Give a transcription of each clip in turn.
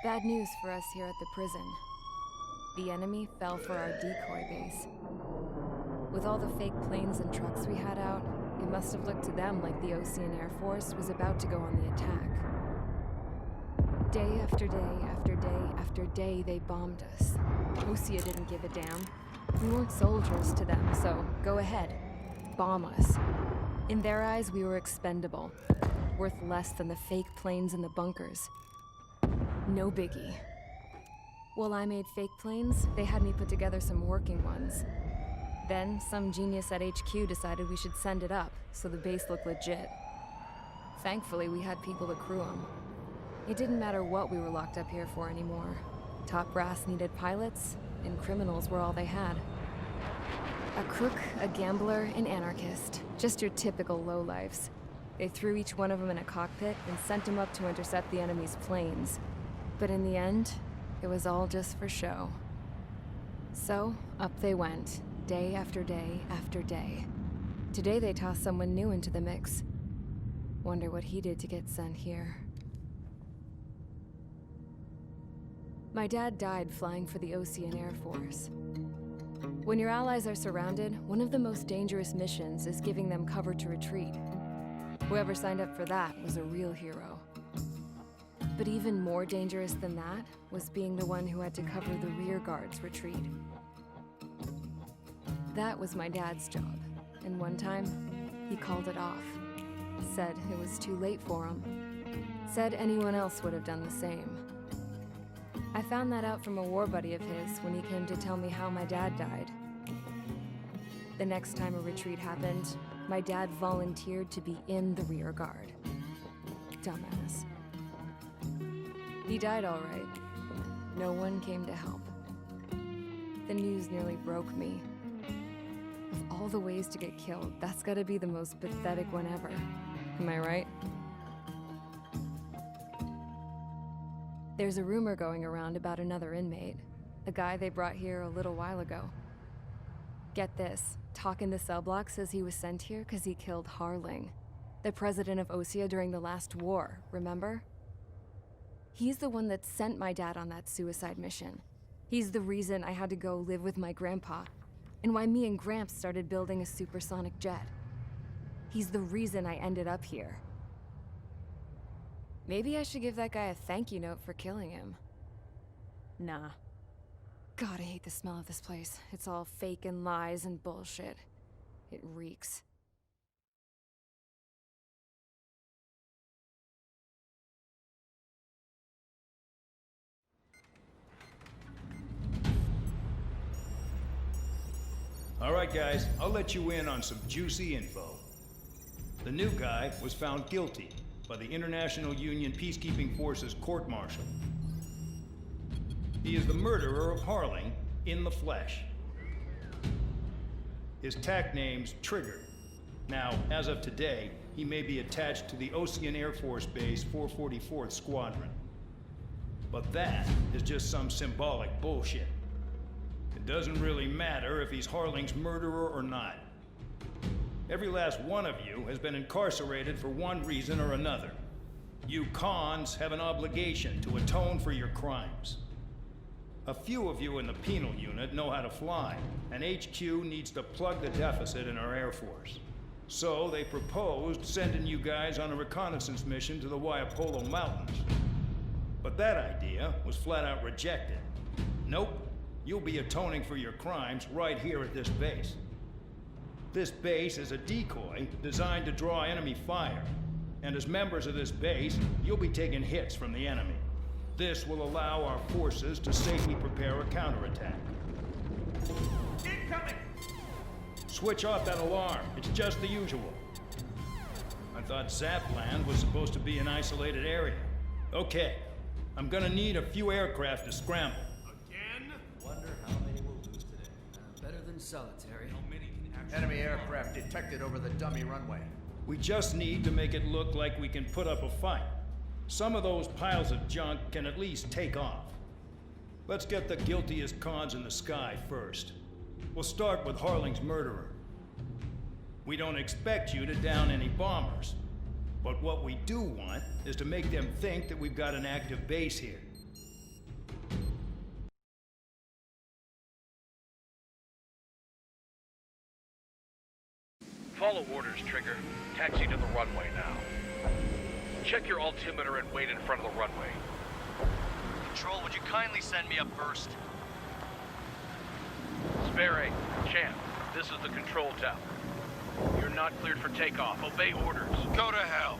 Bad news for us here at the prison. The enemy fell for our decoy base. With all the fake planes and trucks we had out, it must have looked to them like the Ocean Air Force was about to go on the attack. Day after day after day after day, they bombed us. Osea didn't give a damn. We weren't soldiers to them, so go ahead. Bomb us. In their eyes, we were expendable. Worth less than the fake planes in the bunkers. No biggie. While I made fake planes, they had me put together some working ones. Then, some genius at HQ decided we should send it up, so the base looked legit. Thankfully, we had people to crew them. It didn't matter what we were locked up here for anymore. Top brass needed pilots, and criminals were all they had. A crook, a gambler, an anarchist. Just your typical lowlifes. They threw each one of them in a cockpit and sent them up to intercept the enemy's planes. But in the end, it was all just for show. So, up they went, day after day after day. Today they tossed someone new into the mix. Wonder what he did to get sent here. My dad died flying for the Ocean Air Force. When your allies are surrounded, one of the most dangerous missions is giving them cover to retreat. Whoever signed up for that was a real hero. But even more dangerous than that was being the one who had to cover the rear guard's retreat. That was my dad's job, and one time, he called it off. Said it was too late for him. Said anyone else would have done the same. I found that out from a war buddy of his when he came to tell me how my dad died. The next time a retreat happened, my dad volunteered to be in the rear guard. Dumbass. He died all right. No one came to help. The news nearly broke me. Of all the ways to get killed, that's gotta be the most pathetic one ever. Am I right? There's a rumor going around about another inmate. A guy they brought here a little while ago. Get this, talk in the cell block says he was sent here because he killed Harling, the president of Osea during the last war, remember? He's the one that sent my dad on that suicide mission. He's the reason I had to go live with my grandpa, and why me and Gramps started building a supersonic jet. He's the reason I ended up here. Maybe I should give that guy a thank you note for killing him. Nah. God, I hate the smell of this place. It's all fake and lies and bullshit. It reeks. All right, guys, I'll let you in on some juicy info. The new guy was found guilty by the International Union Peacekeeping Forces court-martial. He is the murderer of Harling in the flesh. His TAC name's Trigger. Now, as of today, he may be attached to the Ocean Air Force Base 444th Squadron. But that is just some symbolic bullshit. It doesn't really matter if he's Harling's murderer or not. Every last one of you has been incarcerated for one reason or another. You cons have an obligation to atone for your crimes. A few of you in the penal unit know how to fly, and HQ needs to plug the deficit in our Air Force. So they proposed sending you guys on a reconnaissance mission to the Waiapolo Mountains. But that idea was flat out rejected. Nope, you'll be atoning for your crimes right here at this base. This base is a decoy designed to draw enemy fire. And as members of this base, you'll be taking hits from the enemy. This will allow our forces to safely prepare a counterattack. Incoming! Switch off that alarm. It's just the usual. I thought Zapland was supposed to be an isolated area. Okay, I'm gonna need a few aircraft to scramble. Again? Wonder how many we'll lose today. Better than solitary. How many can actually... Enemy aircraft detected over the dummy runway. We just need to make it look like we can put up a fight. Some of those piles of junk can at least take off. Let's get the guiltiest cons in the sky first. We'll start with Harling's murderer. We don't expect you to down any bombers. But what we do want is to make them think that we've got an active base here. Follow orders, Trigger. Taxi to the runway now. Check your altimeter and wait in front of the runway. Control, would you kindly send me up first? Spare 8, Champ, this is the control tower. You're not cleared for takeoff. Obey orders. Go to hell.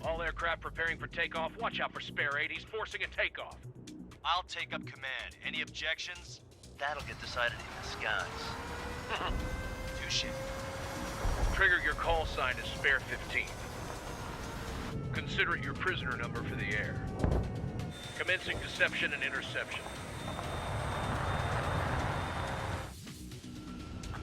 All aircraft preparing for takeoff. Watch out for Spare 8. He's forcing a takeoff. I'll take up command. Any objections? That'll get decided in the skies. Touche. Trigger, your call sign is Spare 15. Consider it your prisoner number for the air. Commencing deception and interception.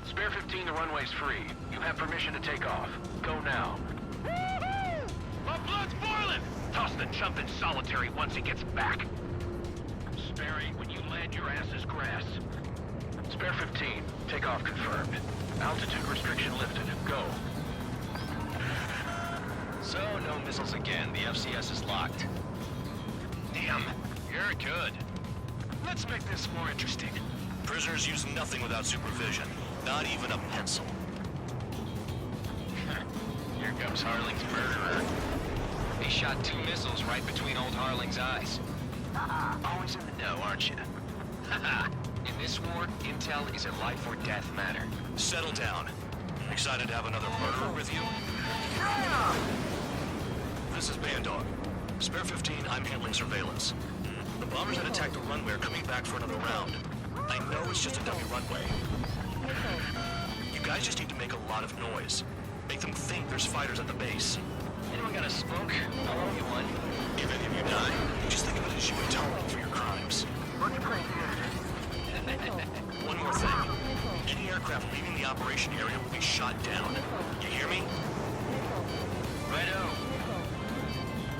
Spare 15, the runway's free. You have permission to take off. Go now. Woo-hoo! My blood's boiling! Toss the chump in solitary once he gets back. Spare 8, when you land, your ass is grass. Spare 15, takeoff confirmed. Altitude restriction lifted. Go. So, no missiles again. The FCS is locked. Damn, you're good. Let's make this more interesting. Prisoners use nothing without supervision. Not even a pencil. Here comes Harling's murderer. He shot 2 missiles right between old Harling's eyes. Always in the know, aren't you? In this war, intel is a life or death matter. Settle down. Excited to have another murderer with you? This is Bandog. Spare 15, I'm handling surveillance. The bombers that attacked the runway are coming back for another round. I know it's just a dummy runway. You guys just need to make a lot of noise. Make them think there's fighters at the base. Anyone got a smoke? I'll owe you one. If any of you die, just think of it as you atone for your crimes. One more thing. Any aircraft leaving the operation area will be shot down. You hear me? Righto.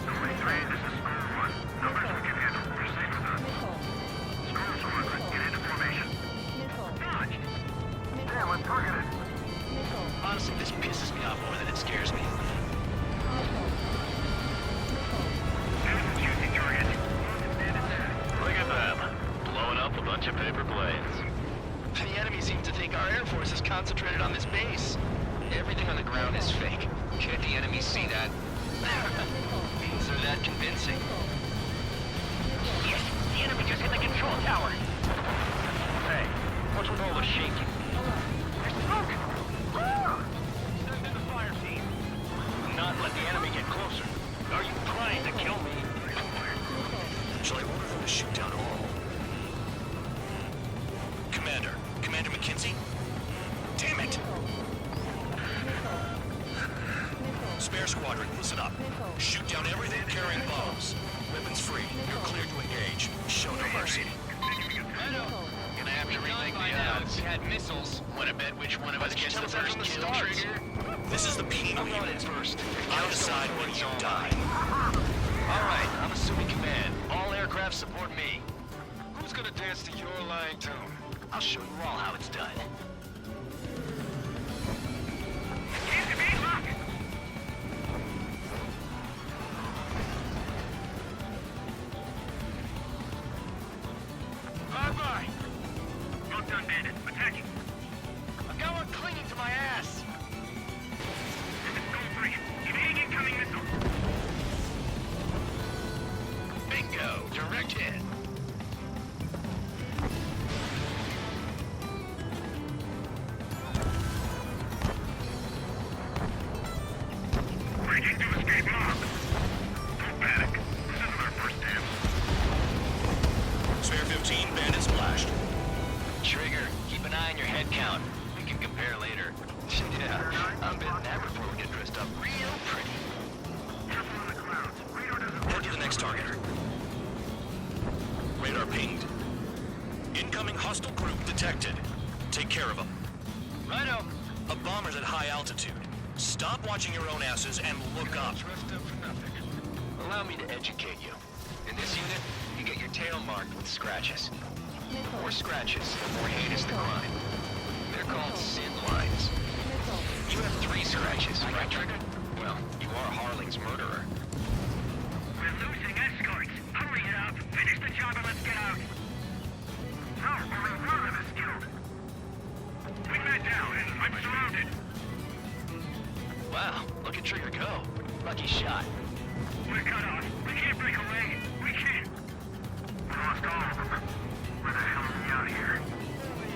Number 3, this is Squirrel 1. Numbers we can handle. Proceed with us. Squirrel Squadron, get into formation. Dodged! Damn, I'm targeted. Honestly, this pisses me off more than it scares me. Choosing target. Look at them. Blowing up a bunch of paper planes. The enemy seems to think our Air Force is concentrated on this base. Everything on the ground is fake. Can't the enemy see that? So that convincing. Yes, the enemy just hit the control tower. Hey, what's with all the shaking? There's smoke! Send in the fire team. Not let the enemy get closer. Are you trying to kill me? Shall I order them to shoot down all? Commander McKenzie? Damn it! Spare squadron, listen up. Shoot down everything carrying bombs. Weapons free. You're cleared to engage. Show no mercy. Gonna have to rethink the odds. We had missiles. Wanna bet which one of us gets the first kill trigger? This is the penal unit. First. I decide when you die. Alright, I'm assuming command. All aircraft support me. Who's gonna dance to your line tune? I'll show you all how it's done. Bye-bye. Well done, bandit. Attacking. I've got one clinging to my ass. This is Gold 3. Evading incoming missile. Bingo. Direct hit. Breaking to escape mob. Don't panic. This isn't our first dance. Spare 15, bandit splashed. Trigger, keep an eye on your head count. We can compare later. Yeah, I'm betting that before we get dressed up real pretty. Careful in the clouds. Radar doesn't Head to the next target. Radar pinged. Incoming hostile group detected. Take care of them. Righto. A bomber's at high altitude. Stop watching your own asses and look up. Dressed up for nothing. Allow me to educate you. In this unit, you get your tail marked with scratches. The more scratches, the more heinous the crime. They're called sin lines. You have 3 scratches, right, Trigger? Well, you are Harling's murderer. We're losing escorts. Hurry it up. Finish the job and let's get out. No, only one of us killed. Wingman down, and I'm surrounded. Wow, look at Trigger go. Lucky shot. We're cut off. We can't break away. We can't. We lost all of them. Where the hell are we out here?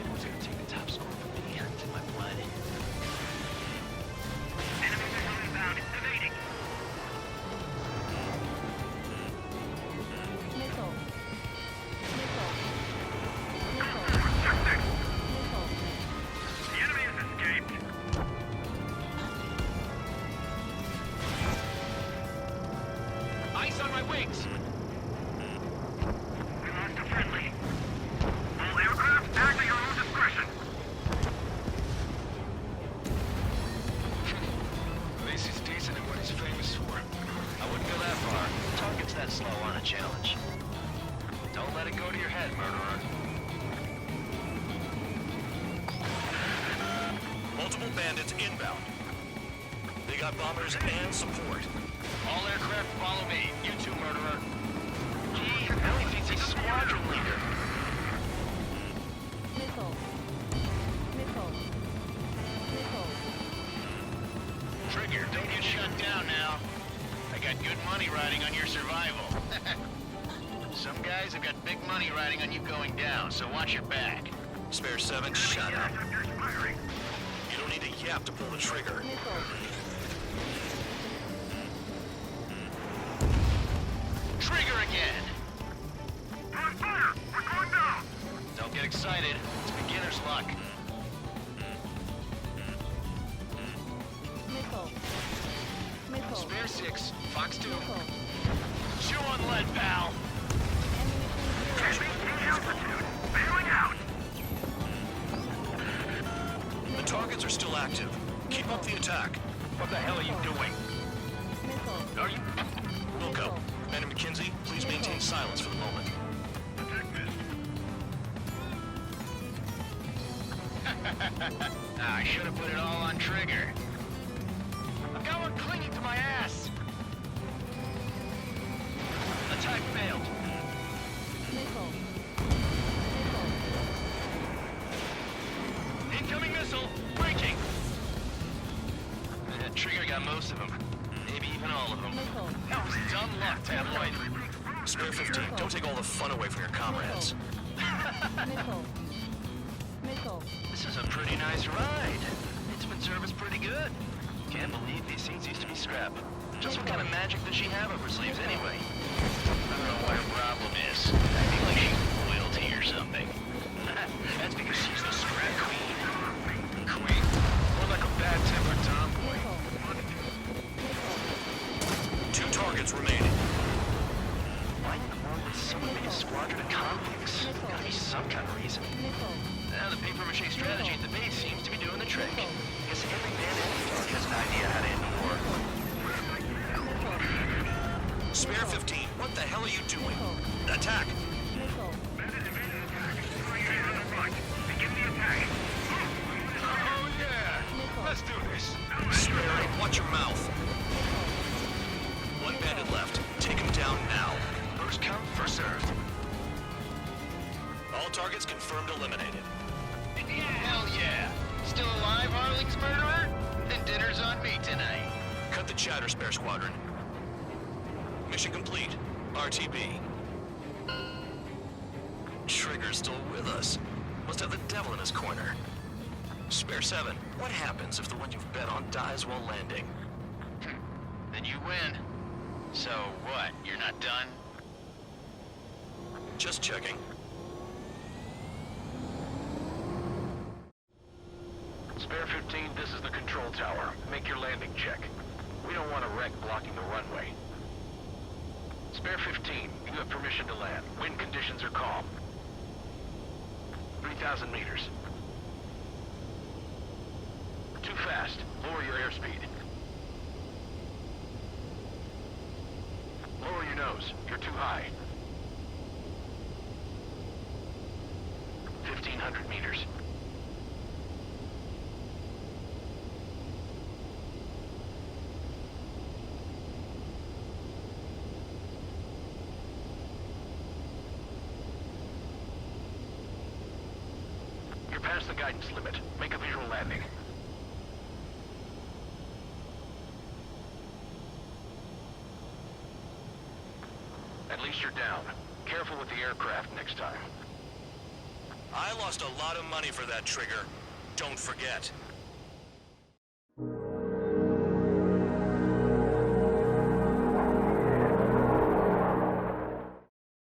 Who's gonna take the top score from me? It's in my blood. Enemy missile inbound. It's evading. Missile. Missile. Check this. Missile. The enemy has escaped. Ice on my wings! We lost a friendly. All aircraft act at your own discretion. At least he's decent at what he's famous for. I wouldn't go that far. Targets that slow on a challenge. Don't let it go to your head, murderer. Multiple bandits inbound. They got bombers and support. All aircraft follow me. You too, murderer. Gee, now he thinks he's squadron leader. Missile. Missile. Missile. Trigger, don't get shut down now. I got good money riding on your survival. Some guys have got big money riding on you going down, so watch your back. Spare 7, shut up. Sector's firing. You don't need a yap to pull the trigger. Missile. Trigger again! We're on fire. We're going down. Don't get excited. It's beginner's luck. Missile. Missile. Spare 6, Fox 2. Missile. Chew on lead, pal! Enemy in altitude. Bailing out. The targets are still active. Keep up the attack. What the hell are you doing? Missile. Are you... Wilco, Ben and McKenzie, please maintain silence for the moment. Attack missed. I should have put it all on Trigger. I've got one clinging to my ass. Attack failed. Missile. Missile. Incoming missile. Breaking. Trigger got most of them. Maybe even all of them. Missile. That was dumb luck, Tabloid. Spare 15, don't take all the fun away from your comrades. Missile. Missile. This is a pretty nice ride. Intimate service pretty good. Can't believe these things used to be scrap. Just what kind of magic does she have up her sleeves anyway? I don't know what her problem is. Acting like she's royalty or something. That's because she's the scrap queen. Queen? More like a bad-tempered tomboy. Missile. 2 targets remaining. Why in the world would someone make a squadron of convicts? Gotta be some kind of reason. Missile. Now the paper-mache strategy at the base seems to be doing the trick. Guess every bandit has an idea how to end the war. Spare 15, what the hell are you doing? Attack! Missile. Bandit division attack. Going in on the front. Begin the attack. Oh yeah! Let's do this. Spare, watch your mouth. 1 bandit left. Take him down now. First come, first served. All targets confirmed eliminated. Hell yeah! Still alive, Harling's murderer? Then dinner's on me tonight. Cut the chatter, Spare Squadron. Mission complete. RTB. Trigger's still with us. Must have the devil in his corner. Spare 7, what happens if the one you've bet on dies while landing? Then you win. So what, you're not done? Just checking. Spare 15, this is the control tower. Make your landing check. We don't want a wreck blocking the runway. Spare 15, you have permission to land. Wind conditions are calm. 3,000 meters. Too fast. Lower your airspeed. Lower your nose. You're too high. 1,500 meters. You're past the guidance limit. Make a visual landing. the aircraft next time. I lost a lot of money for that trigger. Don't forget.